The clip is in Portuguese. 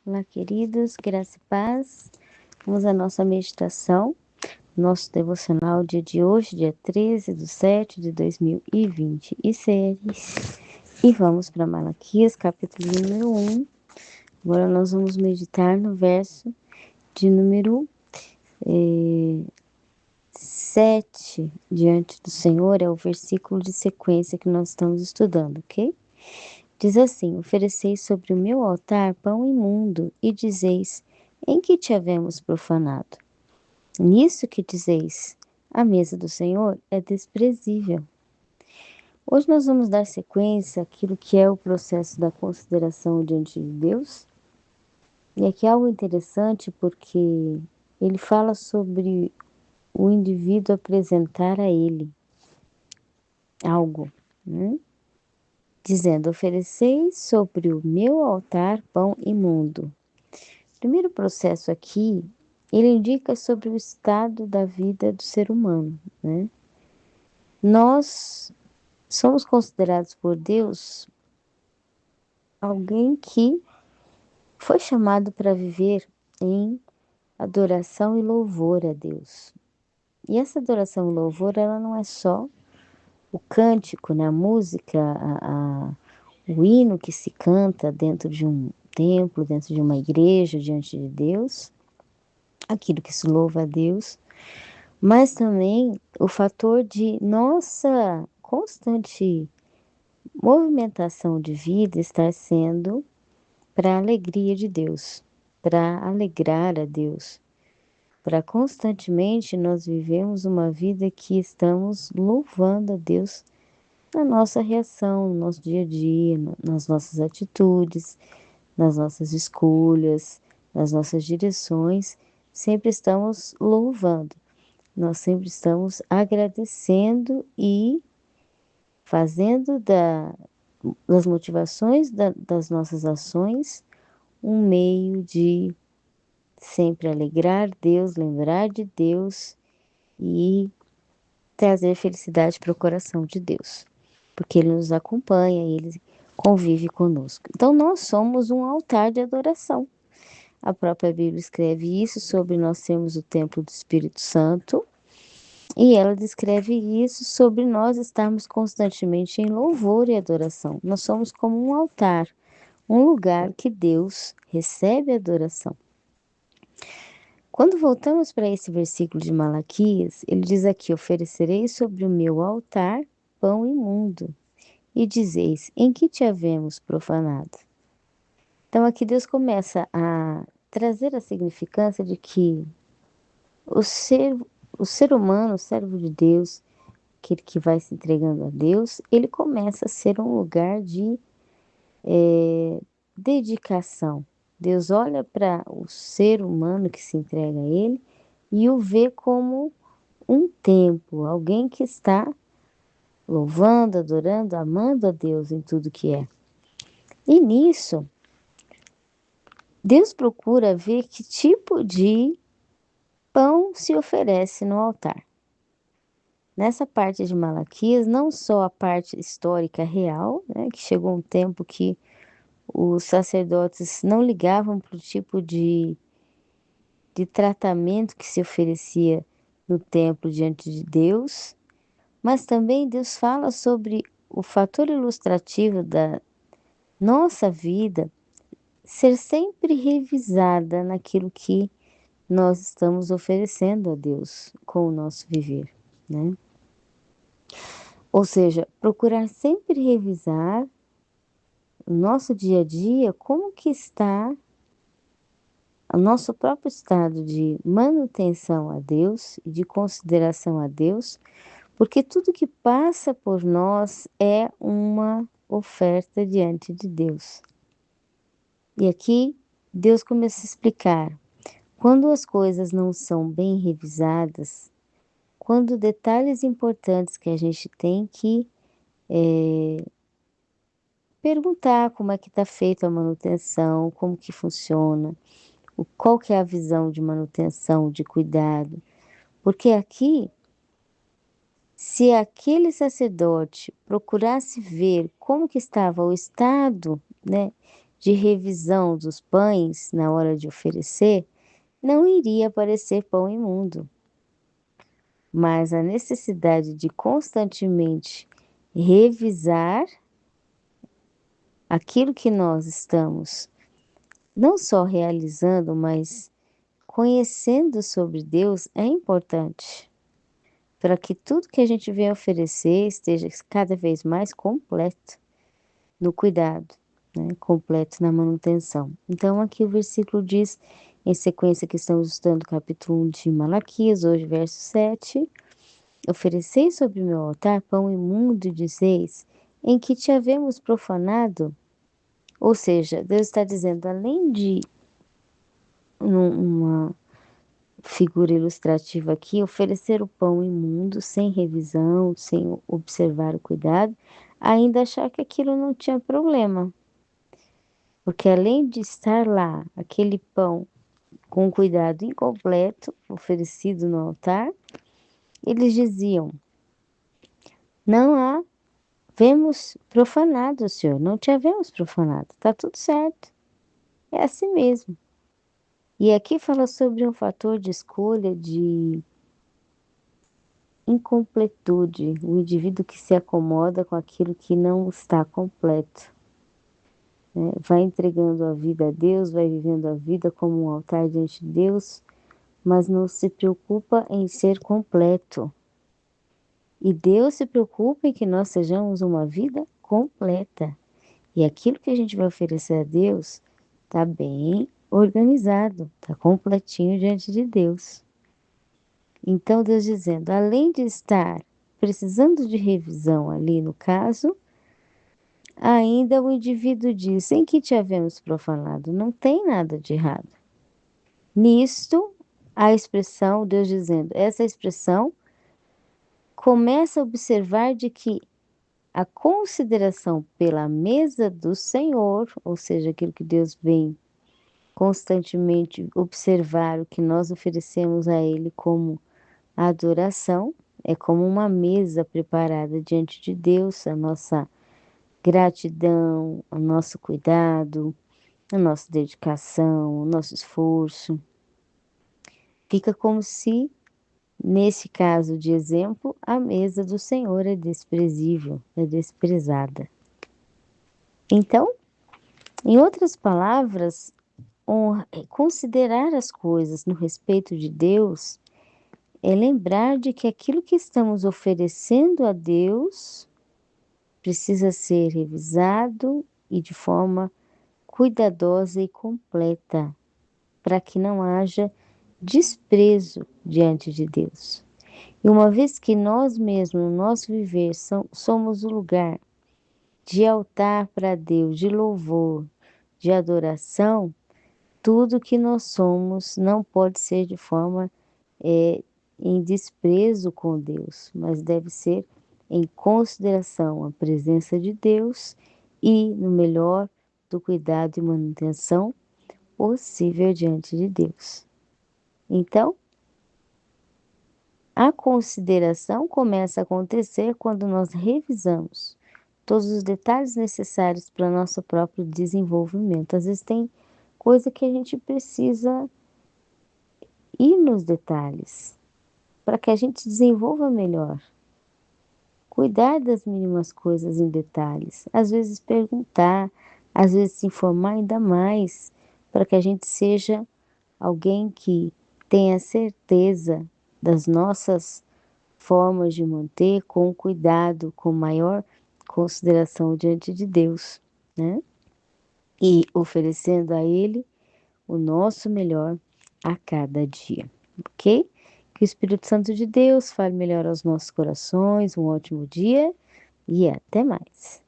Olá, queridos, graça e paz. Vamos à nossa meditação, nosso devocional dia de hoje, dia 13/7/2026. E vamos para Malaquias, capítulo número 1. Agora nós vamos meditar no verso de número 7. Diante do Senhor é o versículo de sequência que nós estamos estudando, ok? Diz assim: ofereceis sobre o meu altar pão imundo, e dizeis: em que te havemos profanado? Nisso que dizeis: a mesa do Senhor é desprezível. Hoje nós vamos dar sequência àquilo que é o processo da consideração diante de Deus. E aqui é algo interessante porque ele fala sobre o indivíduo apresentar a ele algo, né? Dizendo: ofereceis sobre o meu altar pão imundo. O primeiro processo aqui, ele indica sobre o estado da vida do ser humano, né? Nós somos considerados por Deus alguém que foi chamado para viver em adoração e louvor a Deus. E essa adoração e louvor, ela não é só o cântico, né? A música, o hino que se canta dentro de um templo, dentro de uma igreja, diante de Deus, aquilo que se louva a Deus, mas também o fator de nossa constante movimentação de vida estar sendo para a alegria de Deus, para alegrar a Deus, para constantemente nós vivemos uma vida que estamos louvando a Deus na nossa reação, no nosso dia a dia, nas nossas atitudes, nas nossas escolhas, nas nossas direções, sempre estamos louvando, nós sempre estamos agradecendo e fazendo das motivações das nossas ações um meio de sempre alegrar Deus, lembrar de Deus e trazer felicidade para o coração de Deus, porque Ele nos acompanha, Ele convive conosco. Então nós somos um altar de adoração. A própria Bíblia escreve isso sobre nós sermos o templo do Espírito Santo, e ela descreve isso sobre nós estarmos constantemente em louvor e adoração. Nós somos como um altar, um lugar que Deus recebe adoração. Quando voltamos para esse versículo de Malaquias, ele diz aqui: oferecerei sobre o meu altar pão imundo, e dizeis: em que te havemos profanado? Então aqui Deus começa a trazer a significância de que o ser, o ser humano, o servo de Deus, aquele que vai se entregando a Deus, ele começa a ser um lugar de dedicação. Deus olha para o ser humano que se entrega a Ele e o vê como um templo, alguém que está louvando, adorando, amando a Deus em tudo que é. E nisso, Deus procura ver que tipo de pão se oferece no altar. Nessa parte de Malaquias, não só a parte histórica real, né, que chegou um tempo que os sacerdotes não ligavam para o tipo de tratamento que se oferecia no templo diante de Deus, mas também Deus fala sobre o fator ilustrativo da nossa vida ser sempre revisada naquilo que nós estamos oferecendo a Deus com o nosso viver, né? Ou seja, procurar sempre revisar o nosso dia a dia, como que está o nosso próprio estado de manutenção a Deus e de consideração a Deus, porque tudo que passa por nós é uma oferta diante de Deus. E aqui Deus começa a explicar: quando as coisas não são bem revisadas, quando detalhes importantes que a gente tem que perguntar como é que está feita a manutenção, como que funciona, qual que é a visão de manutenção, de cuidado. Porque aqui, se aquele sacerdote procurasse ver como que estava o estado, né, de revisão dos pães na hora de oferecer, não iria aparecer pão imundo. Mas a necessidade de constantemente revisar aquilo que nós estamos não só realizando, mas conhecendo sobre Deus é importante para que tudo que a gente vem oferecer esteja cada vez mais completo no cuidado, né? Completo na manutenção. Então, aqui o versículo diz, em sequência que estamos estudando o capítulo 1 de Malaquias, hoje verso 7, ofereceis sobre o meu altar pão imundo e dizeis, em que te havemos profanado? Ou seja, Deus está dizendo, além de uma figura ilustrativa aqui, oferecer o pão imundo, sem revisão, sem observar o cuidado, ainda achar que aquilo não tinha problema. Porque além de estar lá, aquele pão com cuidado incompleto, oferecido no altar, eles diziam, não há, vemos profanado, Senhor, não te havemos profanado, está tudo certo, é assim mesmo. E aqui fala sobre um fator de escolha de incompletude, o indivíduo que se acomoda com aquilo que não está completo, né? Vai entregando a vida a Deus, vai vivendo a vida como um altar diante de Deus, mas não se preocupa em ser completo. E Deus se preocupa em que nós sejamos uma vida completa. E aquilo que a gente vai oferecer a Deus está bem organizado, está completinho diante de Deus. Então, Deus dizendo, além de estar precisando de revisão ali no caso, ainda o indivíduo diz, em que te havemos profanado? Não tem nada de errado. Nisto, a expressão, Deus dizendo, essa expressão começa a observar de que a consideração pela mesa do Senhor, ou seja, aquilo que Deus vem constantemente observar o que nós oferecemos a Ele como adoração, é como uma mesa preparada diante de Deus, a nossa gratidão, o nosso cuidado, a nossa dedicação, o nosso esforço. Fica como se, nesse caso de exemplo, a mesa do Senhor é desprezível, é desprezada. Então, em outras palavras, considerar as coisas no respeito de Deus é lembrar de que aquilo que estamos oferecendo a Deus precisa ser revisado e de forma cuidadosa e completa, para que não haja desprezo diante de Deus. E uma vez que nós mesmos, no nosso viver, somos o lugar de altar para Deus, de louvor, de adoração, tudo que nós somos não pode ser de forma em desprezo com Deus, mas deve ser em consideração a presença de Deus e no melhor do cuidado e manutenção possível diante de Deus. Então, a consideração começa a acontecer quando nós revisamos todos os detalhes necessários para nosso próprio desenvolvimento. Às vezes tem coisa que a gente precisa ir nos detalhes para que a gente desenvolva melhor. Cuidar das mínimas coisas em detalhes, às vezes perguntar, às vezes se informar ainda mais, para que a gente seja alguém que tenha certeza das nossas formas de manter com cuidado, com maior consideração diante de Deus, né? E oferecendo a Ele o nosso melhor a cada dia, ok? Que o Espírito Santo de Deus fale melhor aos nossos corações, um ótimo dia e até mais.